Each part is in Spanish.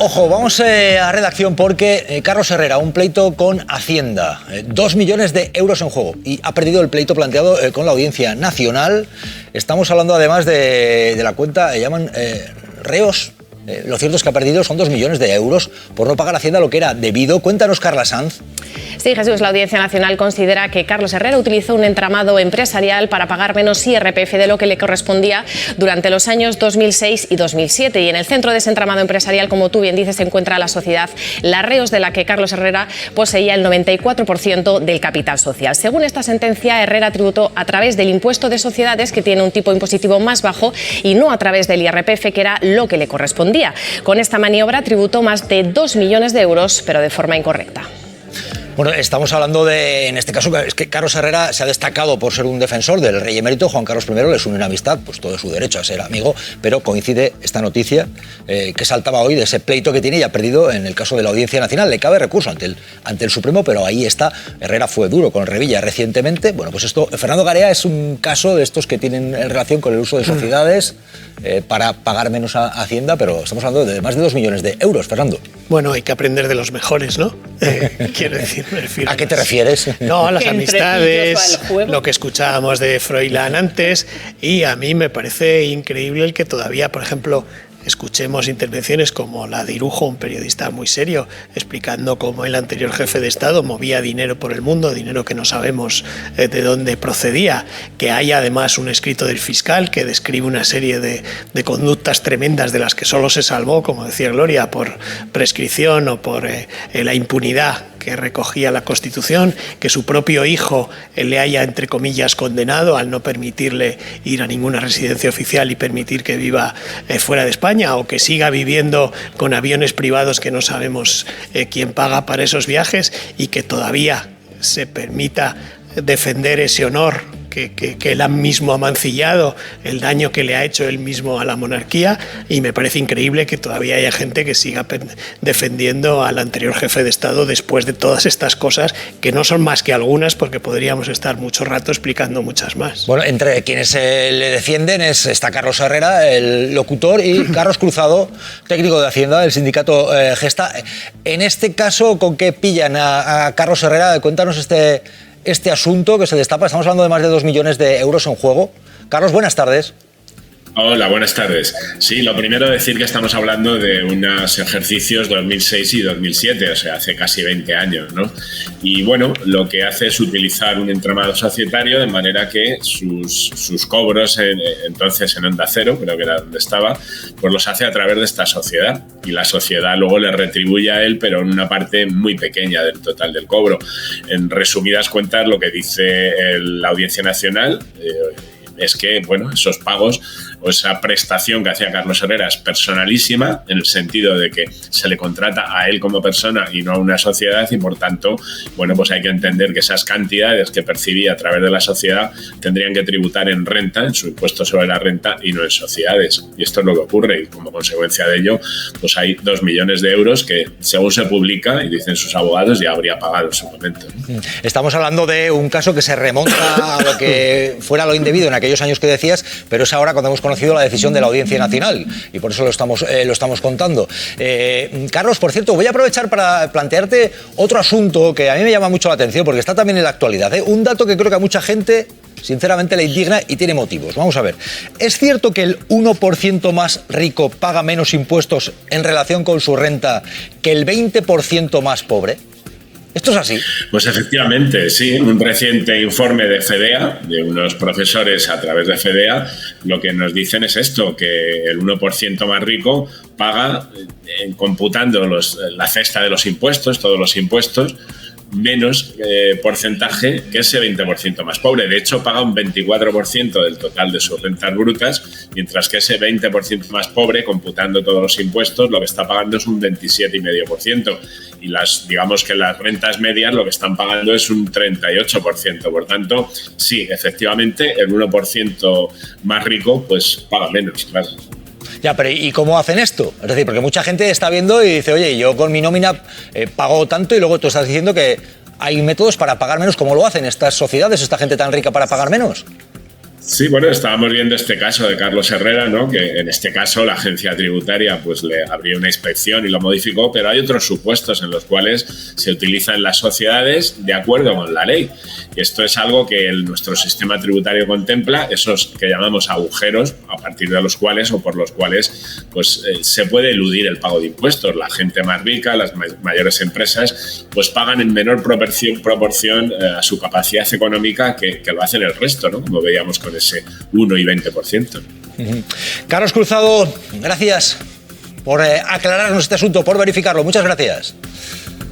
Ojo, vamos a redacción porque Carlos Herrera, un pleito con Hacienda, 2 millones de euros en juego y ha perdido el pleito planteado con la Audiencia Nacional. Estamos hablando además de la cuenta, llaman reos. Lo cierto es que ha perdido, son 2 millones de euros por no pagar a Hacienda lo que era debido. Cuéntanos, Carla Sanz. Sí, Jesús, la Audiencia Nacional considera que Carlos Herrera utilizó un entramado empresarial para pagar menos IRPF de lo que le correspondía durante los años 2006 y 2007. Y en el centro de ese entramado empresarial, como tú bien dices, se encuentra la sociedad La Reos, de la que Carlos Herrera poseía el 94% del capital social. Según esta sentencia, Herrera tributó a través del impuesto de sociedades, que tiene un tipo impositivo más bajo, y no a través del IRPF, que era lo que le correspondía. Con esta maniobra tributó más de 2 millones de euros, pero de forma incorrecta. Bueno, estamos hablando de, en este caso, es que Carlos Herrera se ha destacado por ser un defensor del rey emérito Juan Carlos I, les une una amistad, pues todo su derecho a ser amigo, pero coincide esta noticia que saltaba hoy de ese pleito que tiene y ha perdido en el caso de la Audiencia Nacional. Le cabe recurso ante el Supremo, pero ahí está. Herrera fue duro con Revilla recientemente. Bueno, pues esto, Fernando Garea es un caso de estos que tienen relación con el uso de sociedades para pagar menos a Hacienda, pero estamos hablando de más de 2 millones de euros, Fernando. Bueno, hay que aprender de los mejores, ¿no? Quiero decir, me refiero ¿A qué te refieres? No, a las amistades, lo que escuchábamos de Froilán antes, y a mí me parece increíble el que todavía, por ejemplo, escuchemos intervenciones como la de Irujo, un periodista muy serio, explicando cómo el anterior jefe de Estado movía dinero por el mundo, dinero que no sabemos de dónde procedía, que hay además un escrito del fiscal que describe una serie de conductas tremendas de las que solo se salvó, como decía Gloria, por prescripción o por la impunidad que recogía la Constitución, que su propio hijo le haya, entre comillas, condenado al no permitirle ir a ninguna residencia oficial y permitir que viva fuera de España, o que siga viviendo con aviones privados que no sabemos quién paga para esos viajes, y que todavía se permita defender ese honor que él mismo ha mancillado, el daño que le ha hecho él mismo a la monarquía, y me parece increíble que todavía haya gente que siga defendiendo al anterior jefe de Estado después de todas estas cosas, que no son más que algunas, porque podríamos estar mucho rato explicando muchas más. Bueno, entre quienes le defienden está Carlos Herrera, el locutor, y Carlos Cruzado, técnico de Hacienda del sindicato Gesta. En este caso, ¿con qué pillan a Carlos Herrera? Cuéntanos este asunto que se destapa. Estamos hablando de más de 2 millones de euros en juego. Carlos, buenas tardes. Hola, buenas tardes. Sí, lo primero decir que estamos hablando de unos ejercicios 2006 y 2007, o sea, hace casi 20 años, ¿no? Y bueno, lo que hace es utilizar un entramado societario de manera que sus cobros, entonces en Onda Cero, creo que era donde estaba, pues los hace a través de esta sociedad. Y la sociedad luego le retribuye a él, pero en una parte muy pequeña del total del cobro. En resumidas cuentas, lo que dice la Audiencia Nacional es que, bueno, esos pagos o esa prestación que hacía Carlos Herrera es personalísima, en el sentido de que se le contrata a él como persona y no a una sociedad, y por tanto, bueno, pues hay que entender que esas cantidades que percibía a través de la sociedad tendrían que tributar en renta, en su impuesto sobre la renta, y no en sociedades. Y esto es lo que ocurre, y como consecuencia de ello, pues hay 2 millones de euros que, según se publica, y dicen sus abogados, ya habría pagado en su momento, ¿no? Estamos hablando de un caso que se remonta a lo que fuera lo indebido en aquellos años que decías, pero es ahora cuando hemos conocido la decisión de la Audiencia Nacional, y por eso lo estamos contando. Carlos, por cierto, voy a aprovechar para plantearte otro asunto que a mí me llama mucho la atención, porque está también en la actualidad, ¿eh? Un dato que creo que a mucha gente sinceramente le indigna y tiene motivos. Vamos a ver. ¿Es cierto que el 1% más rico paga menos impuestos en relación con su renta que el 20% más pobre? ¿Esto es así? Pues efectivamente, sí. Un reciente informe de FEDEA, de unos profesores a través de FEDEA, lo que nos dicen es esto, que el 1% más rico paga, computando la cesta de los impuestos, todos los impuestos, menos porcentaje que ese 20% más pobre. De hecho, paga un 24% del total de sus rentas brutas, mientras que ese 20% más pobre, computando todos los impuestos, lo que está pagando es un 27,5%. Y digamos que las rentas medias lo que están pagando es un 38%. Por tanto, sí, efectivamente, el 1% más rico pues paga menos, claro. Ya, pero ¿y cómo hacen esto? Es decir, porque mucha gente está viendo y dice, oye, yo con mi nómina pago tanto, y luego tú estás diciendo que hay métodos para pagar menos. ¿Cómo lo hacen estas sociedades, esta gente tan rica, para pagar menos? Sí, bueno, estábamos viendo este caso de Carlos Herrera, ¿no? Que en este caso la agencia tributaria pues le abrió una inspección y lo modificó, pero hay otros supuestos en los cuales se utilizan las sociedades de acuerdo con la ley. Y esto es algo que nuestro sistema tributario contempla, esos que llamamos agujeros, a partir de los cuales o por los cuales pues, se puede eludir el pago de impuestos. La gente más rica, las mayores empresas, pues pagan en menor proporción a su capacidad económica que lo hacen el resto, ¿no? Como veíamos con ese 1 y 20%. Carlos Cruzado, gracias por aclararnos este asunto, por verificarlo. Muchas gracias.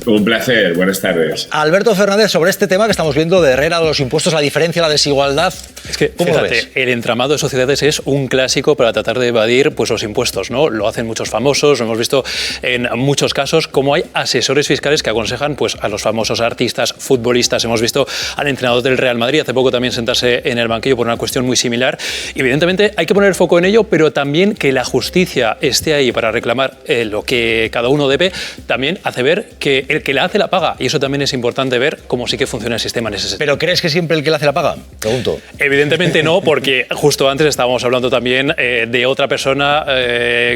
Un placer, buenas tardes. Alberto Fernández, sobre este tema que estamos viendo de Herrera, de los impuestos, la diferencia, la desigualdad, es que, ¿cómo fíjate, lo ves? El entramado de sociedades es un clásico para tratar de evadir pues, los impuestos, ¿no? Lo hacen muchos famosos, lo hemos visto en muchos casos, como hay asesores fiscales que aconsejan pues, a los famosos artistas, futbolistas. Hemos visto al entrenador del Real Madrid hace poco también sentarse en el banquillo por una cuestión muy similar. Evidentemente hay que poner el foco en ello, pero también que la justicia esté ahí para reclamar lo que cada uno debe, también hace ver que el que la hace la paga. Y eso también es importante ver cómo sí que funciona el sistema en ese sentido. ¿Pero crees que siempre el que la hace la paga? Pregunto. Evidentemente no, porque justo antes estábamos hablando también de otra persona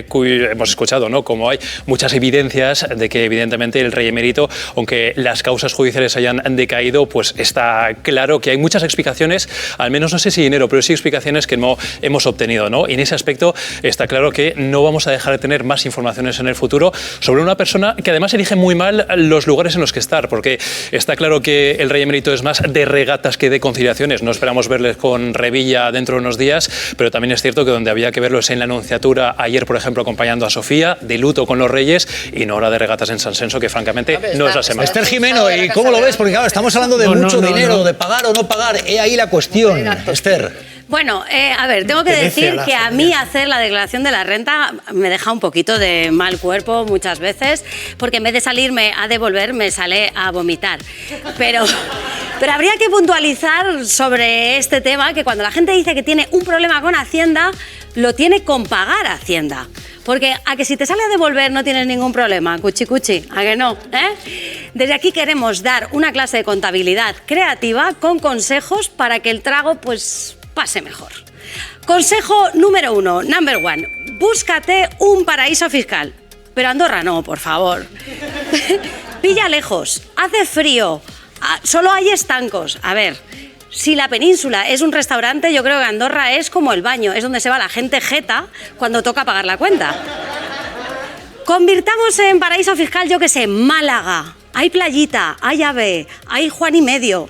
cuyo hemos escuchado, ¿no? Como hay muchas evidencias de que evidentemente el rey emérito, aunque las causas judiciales hayan decaído, pues está claro que hay muchas explicaciones, al menos no sé si dinero, pero sí explicaciones que no hemos obtenido, ¿no? Y en ese aspecto está claro que no vamos a dejar de tener más informaciones en el futuro sobre una persona que además elige muy mal los lugares en los que estar, porque está claro que el rey emérito es más de regatas que de conciliaciones. No esperamos verles con Revilla dentro de unos días, pero también es cierto que donde había que verlo es en la Anunciatura, ayer por ejemplo acompañando a Sofía, de luto con los reyes, y no hora de regatas en San Senso, que francamente no es la semana. Esther Jimeno, ¿y cómo lo ves? Porque claro, estamos hablando de mucho dinero, de pagar o no pagar. He ahí la cuestión, Esther. Bueno, a ver, tengo que decir que a mí hacer la declaración de la renta me deja un poquito de mal cuerpo muchas veces, porque en vez de salirme a devolver, me sale a vomitar. Pero habría que puntualizar sobre este tema que cuando la gente dice que tiene un problema con Hacienda, lo tiene con pagar a Hacienda. Porque a que si te sale a devolver no tienes ningún problema, cuchi cuchi, a que no, ¿eh? Desde aquí queremos dar una clase de contabilidad creativa con consejos para que el trago, pues, pase mejor. Consejo número 1, number 1, búscate un paraíso fiscal. Pero Andorra no, por favor. Pilla lejos, hace frío, solo hay estancos. A ver, si la península es un restaurante, yo creo que Andorra es como el baño, es donde se va la gente jeta cuando toca pagar la cuenta. Convirtamos en paraíso fiscal, yo qué sé, Málaga. Hay playita, hay ave, hay Juan y medio.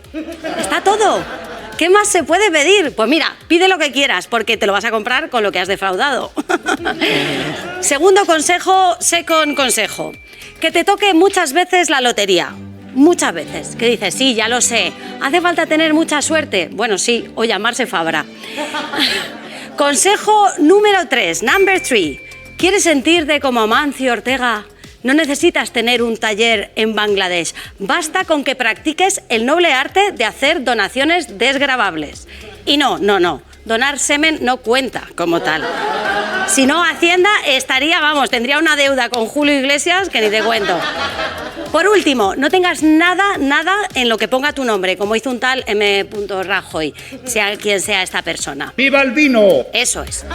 Está todo. ¿Qué más se puede pedir? Pues mira, pide lo que quieras, porque te lo vas a comprar con lo que has defraudado. Segundo consejo, second consejo. Que te toque muchas veces la lotería. Muchas veces. Que dices, sí, ya lo sé. ¿Hace falta tener mucha suerte? Bueno, sí, o llamarse Fabra. Consejo número 3, number 3. ¿Quieres sentirte como Amancio Ortega? No necesitas tener un taller en Bangladesh. Basta con que practiques el noble arte de hacer donaciones desgravables. Y no. Donar semen no cuenta como tal. Si no, Hacienda tendría una deuda con Julio Iglesias que ni te cuento. Por último, no tengas nada en lo que ponga tu nombre, como hizo un tal M. Rajoy, sea quien sea esta persona. ¡Viva el vino! Eso es.